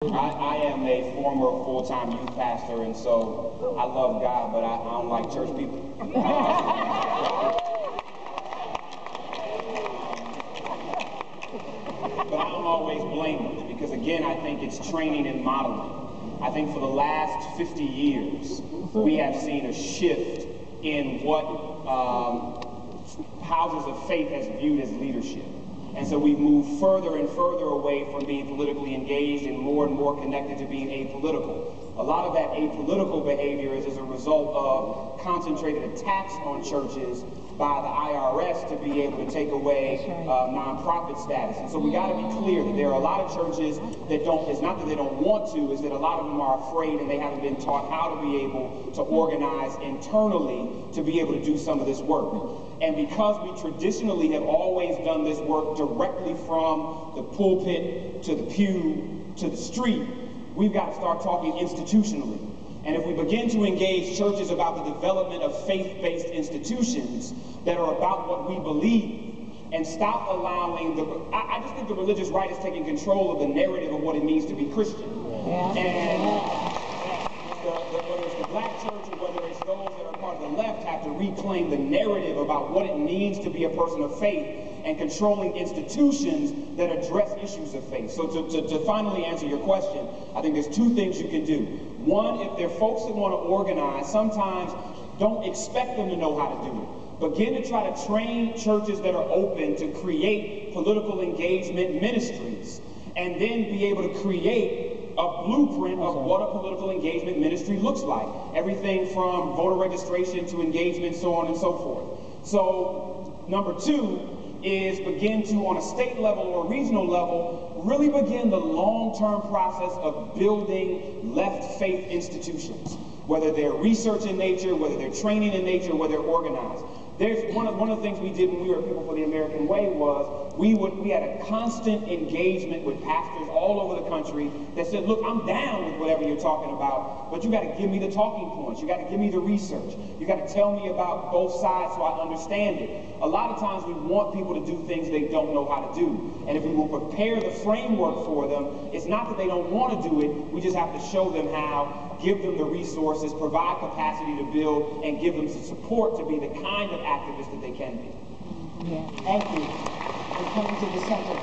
I am a former full-time youth pastor, and so I love God, but I don't like church people. But I don't always blame them, because again, I think it's training and modeling. I think for the last 50 years, we have seen a shift in what houses of faith has viewed as leadership. And so we've moved further and further away from being politically engaged and more connected to being apolitical. A lot of that apolitical behavior is as a result of concentrated attacks on churches by the IRS to be able to take away nonprofit status. And so we got to be clear that there are a lot of churches that don't, it's not that they don't want to, it's that a lot of them are afraid and they haven't been taught how to be able to organize internally to be able to do some of this work. And because we traditionally have always done this work directly from the pulpit to the pew to the street, we've got to start talking institutionally. And if we begin to engage churches about the development of faith-based institutions that are about what we believe, and stop allowing I just think the religious right is taking control of the narrative of what it means to be Christian. Yeah. And whether it's the black church or whether it's those that are part of the left have to reclaim the narrative about what it means to be a person of faith and controlling institutions that address issues of faith. So to finally answer your question, I think there's two things you can do. One, if there are folks that want to organize, sometimes don't expect them to know how to do it. Begin to try to train churches that are open to create political engagement ministries, and then be able to create a blueprint of what a political engagement ministry looks like. Everything from voter registration to engagement, so on and so forth. So, number two is begin to, on a state level or regional level, really begin the long-term process of building left faith institutions, whether they're research in nature, whether they're training in nature, whether they're organized. There's one of the things we did when we were People for the American Way was we had a constant engagement with pastors all over the country that said, look, I'm down with whatever you're talking about, but you got to give me the talking points. You got to give me the research. You got to tell me about both sides so I understand it. A lot of times we want people to do things they don't know how to do. And if we will prepare the framework for them, it's not that they don't want to do it, we just have to show them how, give them the resources, provide capacity to build, and give them the support to be the kind of activists that they can be. Yeah, thank you. We're coming to the center.